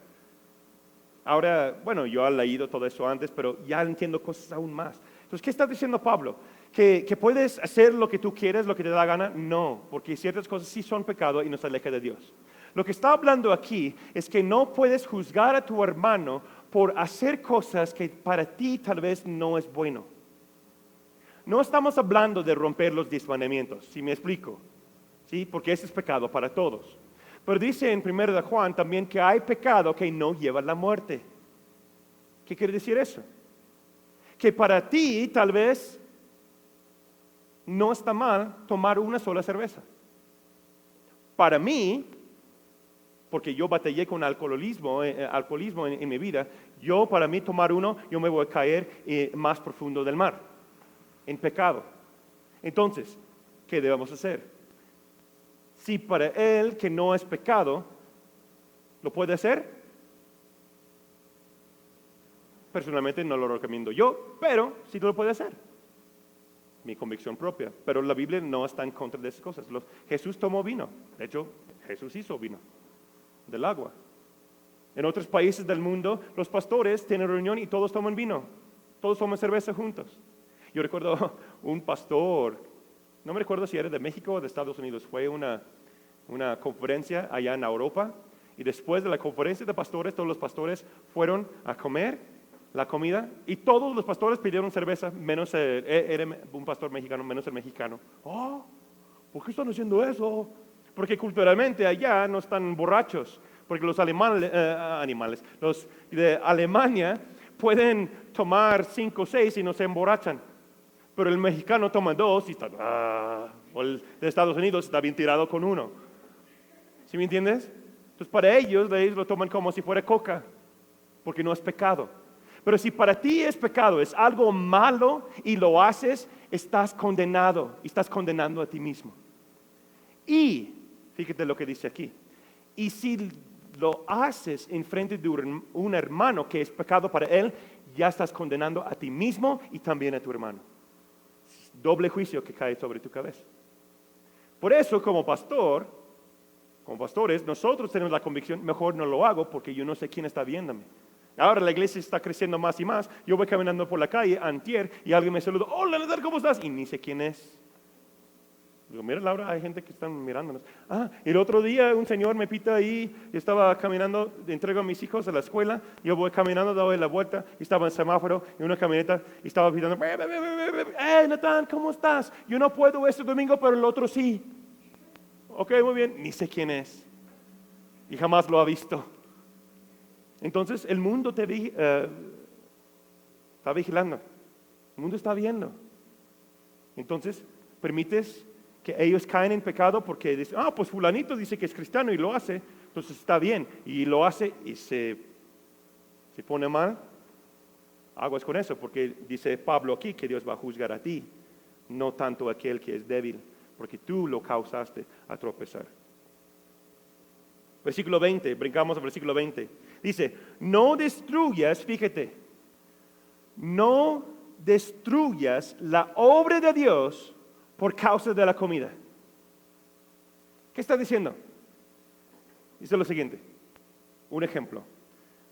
Ahora, bueno, yo he leído todo eso antes, pero ya entiendo cosas aún más. Entonces, ¿qué está diciendo Pablo? ¿Que puedes hacer lo que tú quieres, lo que te da gana? No, porque ciertas cosas sí son pecado y nos aleja de Dios. Lo que está hablando aquí es que no puedes juzgar a tu hermano por hacer cosas que para ti tal vez no es bueno. No estamos hablando de romper los 10 mandamientos, ¿sí me explico? ¿Sí? Porque ese es pecado para todos. Pero dice en 1 de Juan también que hay pecado que no lleva a la muerte. ¿Qué quiere decir eso? Que para ti tal vez no está mal tomar una sola cerveza. Para mí, porque yo batallé con alcoholismo en mi vida, para mí tomar uno, yo me voy a caer más profundo del mar, en pecado. Entonces, ¿qué debemos hacer? Si para él que no es pecado, ¿lo puede hacer? Personalmente no lo recomiendo yo, pero sí lo puede hacer. Mi convicción propia. Pero la Biblia no está en contra de esas cosas. Jesús tomó vino. De hecho, Jesús hizo vino del agua. En otros países del mundo, los pastores tienen reunión y todos toman vino. Todos toman cerveza juntos. Yo recuerdo un pastor, no me recuerdo si era de México o de Estados Unidos, fue una conferencia allá en Europa. Y después de la conferencia de pastores, todos los pastores fueron a comer la comida y todos los pastores pidieron cerveza, menos era un pastor mexicano, menos el mexicano. Oh, ¿por qué están haciendo eso? Porque culturalmente allá no están borrachos, porque los los de Alemania pueden tomar 5 o 6 y no se emborrachan, pero el mexicano toma 2 y está, o el de Estados Unidos está bien tirado con 1. ¿Sí me entiendes? Entonces para ellos lo toman como si fuera coca, porque no es pecado. Pero si para ti es pecado, es algo malo y lo haces, estás condenado y estás condenando a ti mismo. Y, fíjate lo que dice aquí, y si lo haces en frente de un hermano que es pecado para él, ya estás condenando a ti mismo y también a tu hermano. Doble juicio que cae sobre tu cabeza. Por eso, como pastores, nosotros tenemos la convicción, mejor no lo hago porque yo no sé quién está viéndome. Ahora la iglesia está creciendo más y más. Yo voy caminando por la calle, antier, y alguien me saluda, hola, Nadal, ¿cómo estás? Y ni sé quién es. Digo, mira, Laura, hay gente que están mirándonos. El otro día un señor me pita ahí, yo estaba caminando, entrego a mis hijos a la escuela, yo voy caminando, doy la vuelta, y estaba en semáforo, en una camioneta, y estaba pitando, Natán, ¿cómo estás? Yo no puedo este domingo, pero el otro sí. Ok, muy bien, ni sé quién es. Y jamás lo ha visto. Entonces el mundo está vigilando, el mundo está viendo. Entonces permites que ellos caen en pecado porque dicen, pues fulanito dice que es cristiano y lo hace, entonces está bien, y lo hace y se pone mal. Aguas con eso, porque dice Pablo aquí que Dios va a juzgar a ti, no tanto a aquel que es débil, porque tú lo causaste a tropezar. Versículo 20, brincamos al versículo 20. Dice, no destruyas, fíjate, no destruyas la obra de Dios por causa de la comida. ¿Qué está diciendo? Dice lo siguiente, un ejemplo.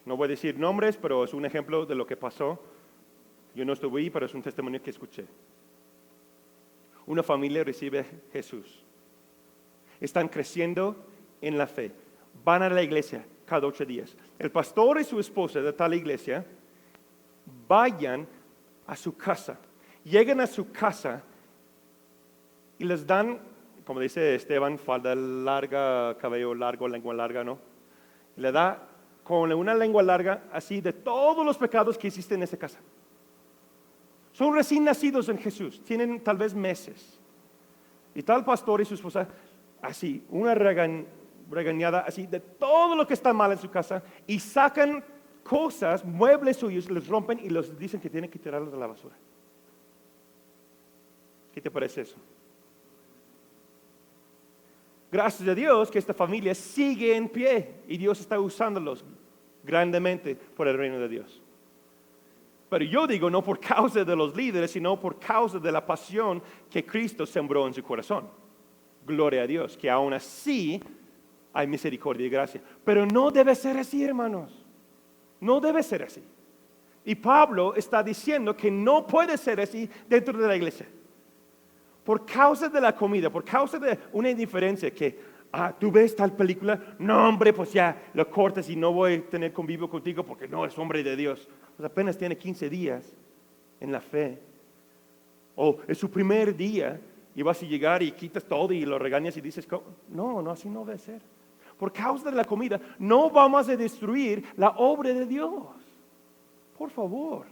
No voy a decir nombres, pero es un ejemplo de lo que pasó. Yo no estuve ahí, pero es un testimonio que escuché. Una familia recibe a Jesús. Están creciendo en la fe. Van a la iglesia cada 8 días. El pastor y su esposa de tal iglesia vayan a su casa. Llegan a su casa y les dan, como dice Esteban, falda larga, cabello largo, lengua larga, ¿no? Le da con una lengua larga así de todos los pecados que existen en esa casa. Son recién nacidos en Jesús, tienen tal vez meses. Y tal pastor y su esposa, así, una regañada así de todo lo que está mal en su casa y sacan cosas, muebles suyos, los rompen y los dicen que tienen que tirarlos a la basura. ¿Qué te parece eso? Gracias a Dios que esta familia sigue en pie y Dios está usándolos grandemente por el reino de Dios. Pero yo digo no por causa de los líderes, sino por causa de la pasión que Cristo sembró en su corazón. Gloria a Dios, que aún así hay misericordia y gracia. Pero no debe ser así, hermanos. No debe ser así. Y Pablo está diciendo que no puede ser así dentro de la iglesia. Por causa de la comida, por causa de una indiferencia que, tú ves tal película, no hombre, pues ya lo cortas y no voy a tener convivio contigo porque no es hombre de Dios. Pues apenas tiene 15 días en la fe. O es su primer día y vas a llegar y quitas todo y lo regañas y dices, no, así no debe ser. Por causa de la comida, no vamos a destruir la obra de Dios. Por favor.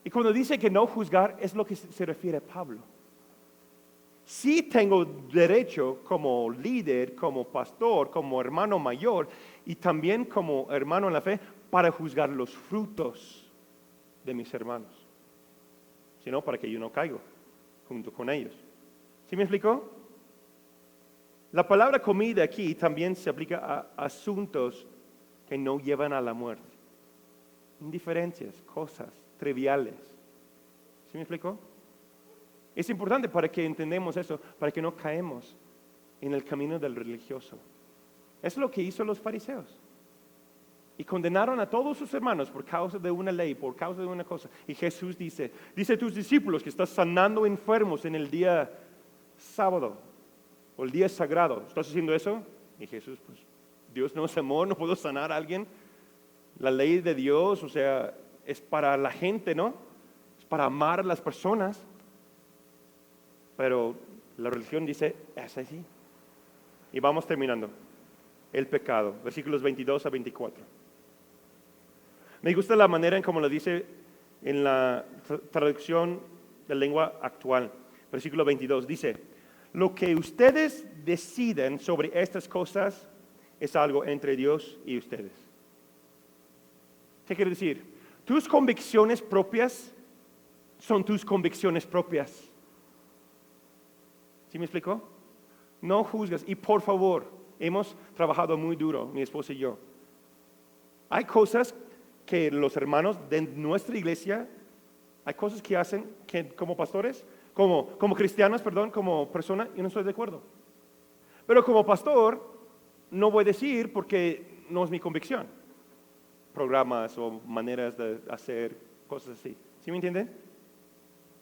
Y cuando dice que no juzgar, es lo que se refiere a Pablo. Sí tengo derecho como líder, como pastor, como hermano mayor y también como hermano en la fe para juzgar los frutos de mis hermanos. Sino para que yo no caigo junto con ellos. ¿Sí me explicó? La palabra comida aquí también se aplica a asuntos que no llevan a la muerte. Indiferencias, cosas triviales. ¿Sí me explicó? Es importante para que entendamos eso, para que no caemos en el camino del religioso. Es lo que hizo los fariseos. Y condenaron a todos sus hermanos por causa de una ley, por causa de una cosa. Y Jesús dice a tus discípulos que estás sanando enfermos en el día sábado o el día sagrado. ¿Estás haciendo eso? Y Jesús, pues, Dios no es amor, no puedo sanar a alguien. La ley de Dios, o sea, es para la gente, ¿no? Es para amar a las personas. Pero la religión dice, es así. Y vamos terminando. El pecado, versículos 22 a 24. Me gusta la manera en cómo lo dice en la traducción de lengua actual. Versículo 22 dice, lo que ustedes deciden sobre estas cosas es algo entre Dios y ustedes. ¿Qué quiere decir? Tus convicciones propias son tus convicciones propias. ¿Sí me explicó? No juzgas. Y por favor, hemos trabajado muy duro, mi esposa y yo. Hay cosas que los hermanos de nuestra iglesia, hay cosas que hacen que como pastores, como cristianos, como persona, yo no estoy de acuerdo. Pero como pastor, no voy a decir porque no es mi convicción. Programas o maneras de hacer cosas así. ¿Sí me entienden?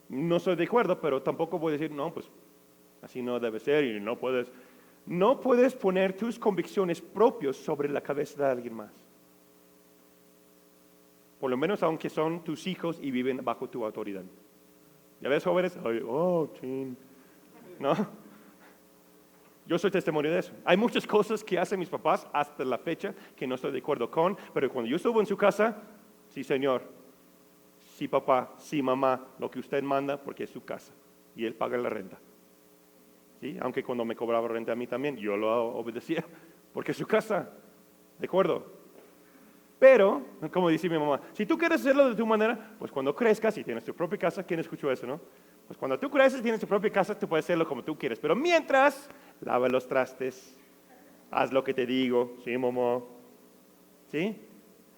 No estoy de acuerdo, pero tampoco voy a decir, no, pues así no debe ser y no puedes poner tus convicciones propias sobre la cabeza de alguien más. Por lo menos aunque son tus hijos y viven bajo tu autoridad. ¿Ya ves, jóvenes? Chin. ¿No? Yo soy testimonio de eso. Hay muchas cosas que hacen mis papás hasta la fecha que no estoy de acuerdo con, pero cuando yo estuve en su casa, sí señor, sí papá, sí mamá, lo que usted manda porque es su casa y él paga la renta. ¿Sí? Aunque cuando me cobraba renta a mí también, yo lo obedecía porque es su casa, ¿de acuerdo? Pero, como dice mi mamá, si tú quieres hacerlo de tu manera, pues cuando crezcas y tienes tu propia casa, ¿quién escuchó eso, no? Pues cuando tú creces y tienes tu propia casa, tú puedes hacerlo como tú quieres. Pero mientras, lava los trastes, haz lo que te digo, ¿sí, mamá? ¿Sí?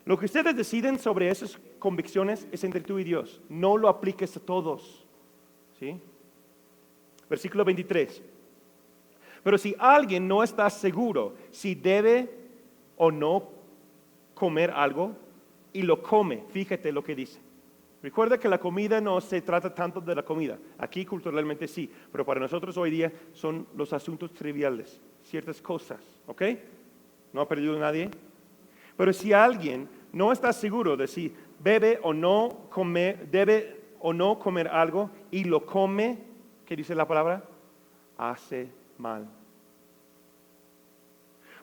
Lo que ustedes deciden sobre esas convicciones es entre tú y Dios. No lo apliques a todos. ¿Sí? Versículo 23. Pero si alguien no está seguro si debe o no comer algo y lo come, fíjate lo que dice. Recuerda que la comida no se trata tanto de la comida. Aquí culturalmente sí, pero para nosotros hoy día son los asuntos triviales, ciertas cosas, ¿ok? ¿No ha perdido nadie? Pero si alguien no está seguro de si debe o no comer algo y lo come, ¿qué dice la palabra? Hace mal.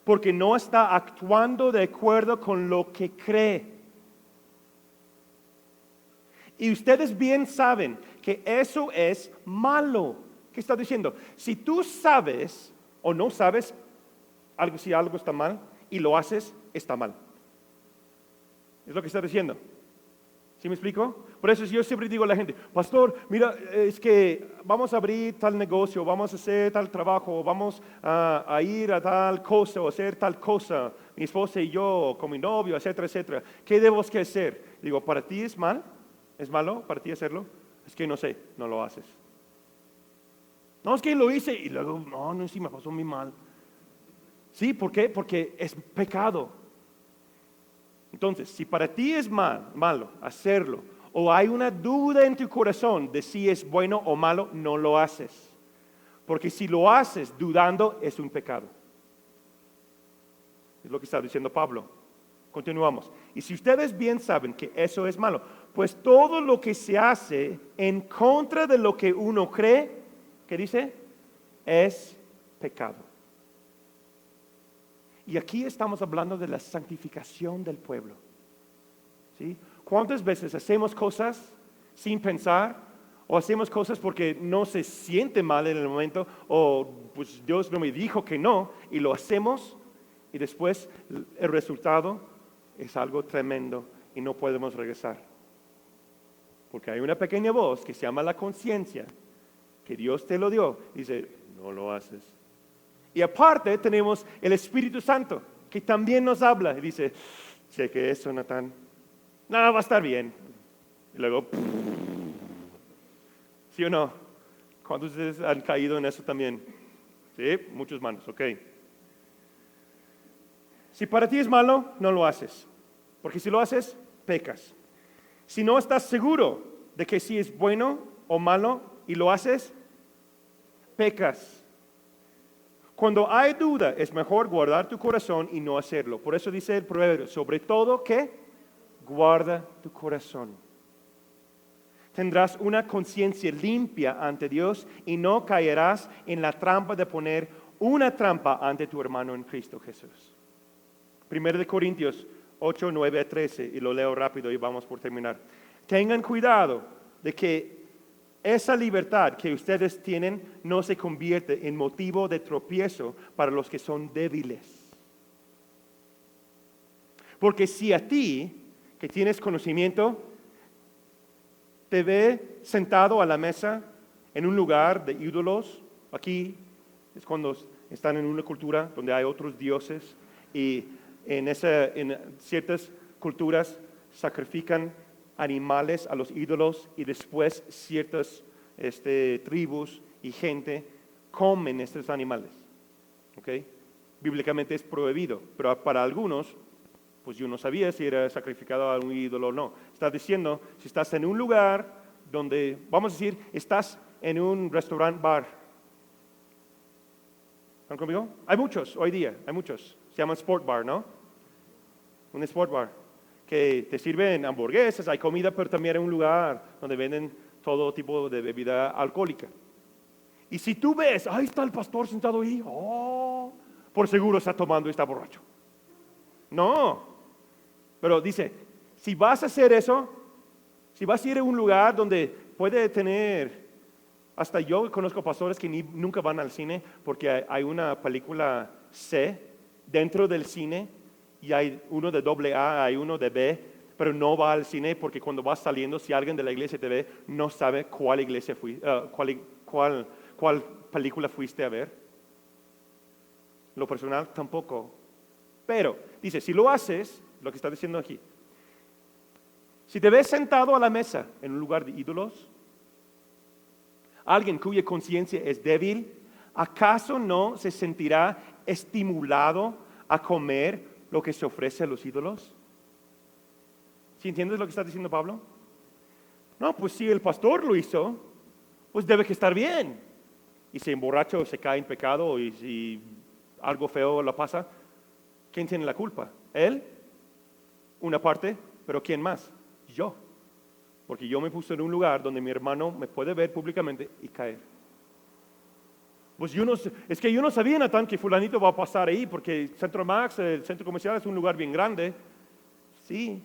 porque no está actuando de acuerdo con lo que cree. Y ustedes bien saben que eso es malo. ¿Qué está diciendo? Si tú sabes o no sabes si algo está mal y lo haces, está mal. Es lo que está diciendo. ¿Sí me explico? Por eso yo siempre digo a la gente, pastor, mira, es que vamos a abrir tal negocio, vamos a hacer tal trabajo, vamos a ir a tal cosa o hacer tal cosa, mi esposa y yo, con mi novio, etcétera, etcétera. ¿Qué debemos que hacer? Digo, ¿para ti es mal? ¿Es malo para ti hacerlo? Es que no sé, no lo haces. No, es que lo hice y luego, no, sí me pasó muy mal. Sí, ¿por qué? Porque es pecado. Entonces, si para ti es malo hacerlo, o hay una duda en tu corazón de si es bueno o malo, no lo haces. Porque si lo haces dudando, es un pecado. Es lo que está diciendo Pablo. Continuamos. Y si ustedes bien saben que eso es malo, pues todo lo que se hace en contra de lo que uno cree, ¿qué dice? Es pecado. Y aquí estamos hablando de la santificación del pueblo. ¿Sí? ¿Cuántas veces hacemos cosas sin pensar? O hacemos cosas porque no se siente mal en el momento, o pues Dios no me dijo que no, y lo hacemos, y después el resultado es algo tremendo y no podemos regresar. Porque hay una pequeña voz que se llama la conciencia, que Dios te lo dio, y dice, no lo haces. Y aparte tenemos el Espíritu Santo, que también nos habla y dice, cheque eso, Natán. No, va a estar bien. Y luego, ¿sí o no? ¿Cuántos de ustedes han caído en eso también? Sí, muchas manos, ok. Si para ti es malo, no lo haces. Porque si lo haces, pecas. Si no estás seguro de que si es bueno o malo y lo haces, pecas. Cuando hay duda, es mejor guardar tu corazón y no hacerlo. Por eso dice el proverbio, sobre todo, ¿qué? Guarda tu corazón. Tendrás una conciencia limpia ante Dios y no caerás en la trampa de poner una trampa ante tu hermano en Cristo Jesús. 1 Corintios 8, 9 a 13, y lo leo rápido y vamos por terminar. Tengan cuidado de que esa libertad que ustedes tienen no se convierte en motivo de tropiezo para los que son débiles. Porque si a ti, que tienes conocimiento, te ve sentado a la mesa en un lugar de ídolos, aquí es cuando están en una cultura donde hay otros dioses y en ciertas culturas sacrifican animales a los ídolos y después ciertas tribus y gente comen estos animales. ¿Okay? Bíblicamente es prohibido, pero para algunos, pues yo no sabía si era sacrificado a un ídolo o no. Está diciendo, si estás en un lugar donde, vamos a decir, estás en un restaurant bar. ¿Están conmigo? Hay muchos hoy día, hay muchos. Se llama sport bar, ¿no? Un sport bar. Que te sirven hamburguesas, hay comida, pero también hay un lugar donde venden todo tipo de bebida alcohólica. Y si tú ves, ahí está el pastor sentado ahí, por seguro está tomando y está borracho. No, pero dice, si vas a hacer eso, si vas a ir a un lugar donde puede tener, hasta yo conozco pastores que nunca van al cine porque hay una película C dentro del cine, y hay uno de AA, hay uno de B, pero no va al cine porque cuando vas saliendo, si alguien de la iglesia te ve, no sabe cuál iglesia cuál película fuiste a ver. Lo personal tampoco. Pero, dice, si lo haces, lo que está diciendo aquí, si te ves sentado a la mesa en un lugar de ídolos, alguien cuya conciencia es débil, ¿acaso no se sentirá estimulado a comer lo que se ofrece a los ídolos? ¿Sí entiendes lo que está diciendo Pablo? No, pues si el pastor lo hizo, pues debe que estar bien. Y si emborracha o se cae en pecado y si algo feo le pasa, ¿quién tiene la culpa? ¿Él? Una parte, pero ¿quién más? Yo. Porque yo me puse en un lugar donde mi hermano me puede ver públicamente y caer. Pues es que yo no sabía, Natán, que fulanito va a pasar ahí, porque Centro Max, el centro comercial, es un lugar bien grande. Sí,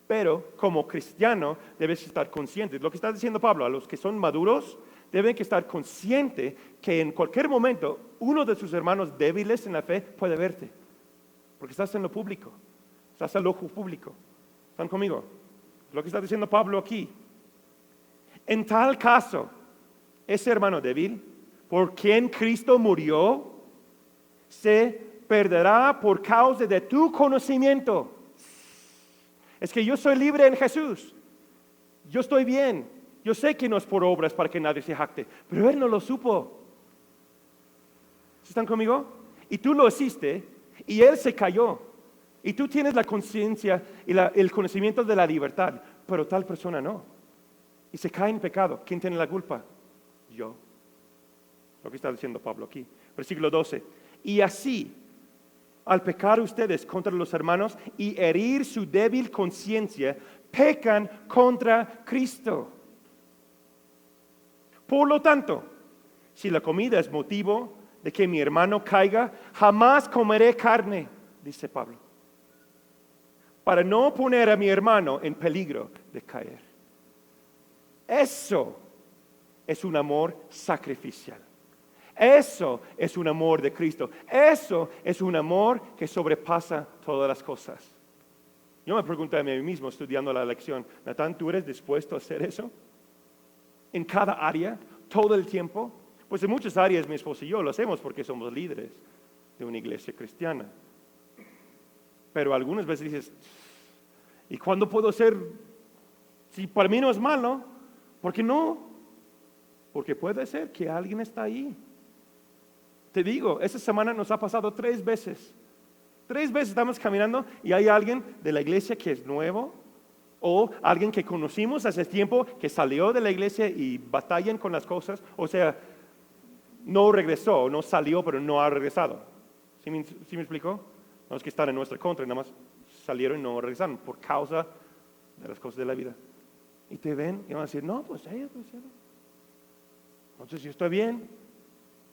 pero como cristiano debes estar consciente. Lo que está diciendo Pablo, a los que son maduros, deben que estar conscientes que en cualquier momento uno de sus hermanos débiles en la fe puede verte. Porque estás en lo público, estás al ojo público. ¿Están conmigo? Lo que está diciendo Pablo aquí. En tal caso, ese hermano débil, por quien Cristo murió, se perderá por causa de tu conocimiento. Es que yo soy libre en Jesús. Yo estoy bien. Yo sé que no es por obras para que nadie se jacte, pero él no lo supo. ¿Están conmigo? Y tú lo hiciste y él se cayó. Y tú tienes la conciencia y el conocimiento de la libertad, pero tal persona no. Y se cae en pecado. ¿Quién tiene la culpa? Yo. Lo que está diciendo Pablo aquí. Versículo 12. Y así, al pecar ustedes contra los hermanos y herir su débil conciencia, pecan contra Cristo. Por lo tanto, si la comida es motivo de que mi hermano caiga, jamás comeré carne, dice Pablo, para no poner a mi hermano en peligro de caer. Eso es un amor sacrificial. Eso es un amor de Cristo. Eso es un amor que sobrepasa todas las cosas. Yo me pregunté a mí mismo estudiando la lección, Natán, ¿tú eres dispuesto a hacer eso? En cada área, todo el tiempo. Pues en muchas áreas mi esposo y yo lo hacemos porque somos líderes de una iglesia cristiana. Pero algunas veces dices, ¿y cuándo puedo ser? Si para mí no es malo, ¿por qué no? Porque puede ser que alguien está ahí. Te digo, esta semana nos ha pasado 3 veces. 3 veces estamos caminando y hay alguien de la iglesia que es nuevo o alguien que conocimos hace tiempo que salió de la iglesia y batallan con las cosas. O sea, no regresó, no salió, pero no ha regresado. ¿Sí me explicó? No es que están en nuestra contra, nada más salieron y no regresaron por causa de las cosas de la vida. Y te ven y van a decir, no, pues ella, entonces yo estoy bien.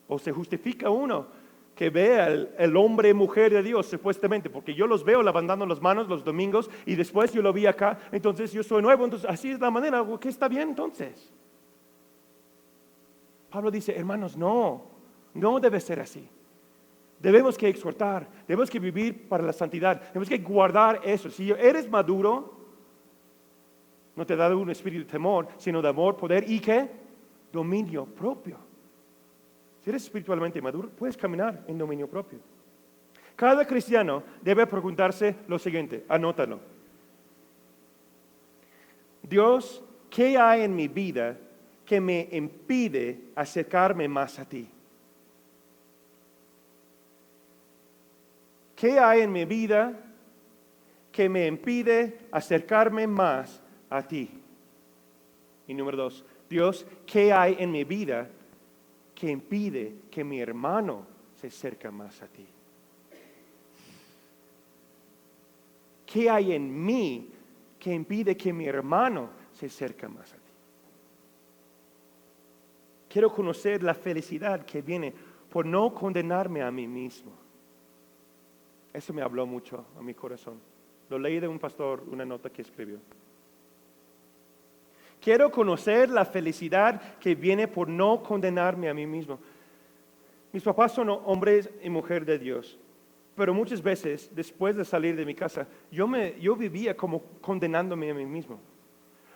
O se justifica uno que vea el hombre mujer de Dios supuestamente, porque yo los veo levantando las manos los domingos y después yo lo vi acá, entonces yo soy nuevo, entonces así es la manera, ¿qué está bien entonces? Pablo dice, hermanos, no debe ser así. Debemos que exhortar, debemos que vivir para la santidad, debemos que guardar eso. Si eres maduro, no te da un espíritu de temor, sino de amor, poder y ¿qué? Dominio propio. Si eres espiritualmente maduro, puedes caminar en dominio propio. Cada cristiano debe preguntarse lo siguiente, anótalo. Dios, ¿qué hay en mi vida que me impide acercarme más a ti? ¿Qué hay en mi vida que me impide acercarme más a ti? Y número 2, Dios, ¿qué hay en mi vida que impide que mi hermano se acerque más a ti? ¿Qué hay en mí que impide que mi hermano se acerque más a ti? Quiero conocer la felicidad que viene por no condenarme a mí mismo. Eso me habló mucho a mi corazón. Lo leí de un pastor, una nota que escribió. Quiero conocer la felicidad que viene por no condenarme a mí mismo. Mis papás son hombres y mujeres de Dios, pero muchas veces, después de salir de mi casa, yo vivía como condenándome a mí mismo.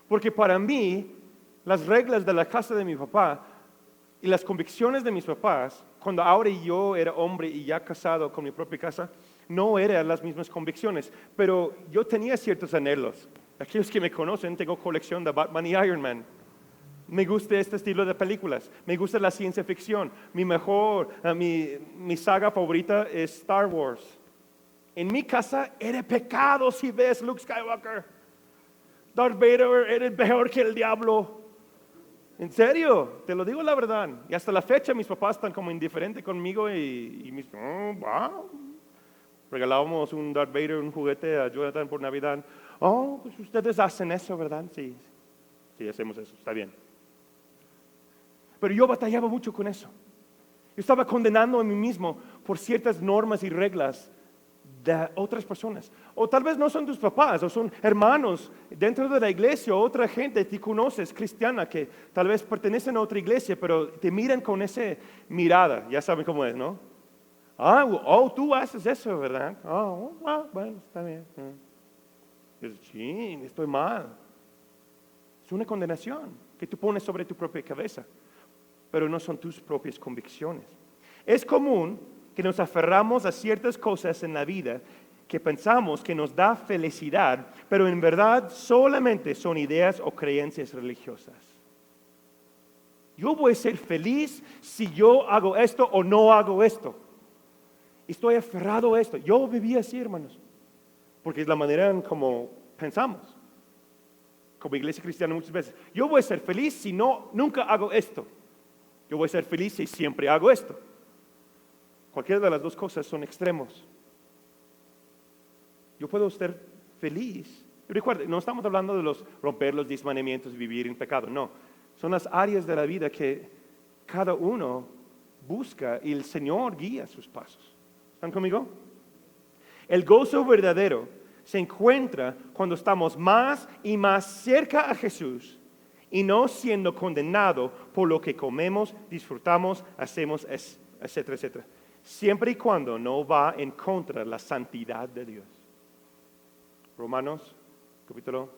Porque para mí, las reglas de la casa de mi papá y las convicciones de mis papás, cuando ahora yo era hombre y ya casado con mi propia casa, no eran las mismas convicciones, pero yo tenía ciertos anhelos. Aquellos que me conocen, tengo colección de Batman y Iron Man. Me gusta este estilo de películas. Me gusta la ciencia ficción. Mi saga favorita es Star Wars. En mi casa era pecado si ves Luke Skywalker. Darth Vader era peor que el diablo. En serio, te lo digo la verdad. Y hasta la fecha mis papás están como indiferentes conmigo y mis... wow. Regalábamos un Darth Vader, un juguete a Jonathan por Navidad. Oh, pues ustedes hacen eso, ¿verdad? Sí, hacemos eso, está bien. Pero yo batallaba mucho con eso. Yo estaba condenando a mí mismo por ciertas normas y reglas de otras personas. O tal vez no son tus papás, o son hermanos dentro de la iglesia, o otra gente que conoces, cristiana, que tal vez pertenecen a otra iglesia, pero te miran con esa mirada. Ya saben cómo es, ¿no? Tú haces eso, ¿verdad? Bueno, está bien. Sí, estoy mal. Es una condenación que tú pones sobre tu propia cabeza, pero no son tus propias convicciones. Es común que nos aferramos a ciertas cosas en la vida que pensamos que nos da felicidad, pero en verdad solamente son ideas o creencias religiosas. Yo voy a ser feliz si yo hago esto o no hago esto. Estoy aferrado a esto. Yo viví así, hermanos, porque es la manera en como pensamos. Como iglesia cristiana muchas veces. Yo voy a ser feliz si nunca hago esto. Yo voy a ser feliz si siempre hago esto. Cualquiera de las dos cosas son extremos. Yo puedo ser feliz. Recuerden, no estamos hablando de romper los 10 mandamientos y vivir en pecado. No, son las áreas de la vida que cada uno busca y el Señor guía sus pasos. ¿Están conmigo? El gozo verdadero se encuentra cuando estamos más y más cerca a Jesús y no siendo condenado por lo que comemos, disfrutamos, hacemos, etcétera, etcétera. Siempre y cuando no va en contra de la santidad de Dios. Romanos capítulo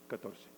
14.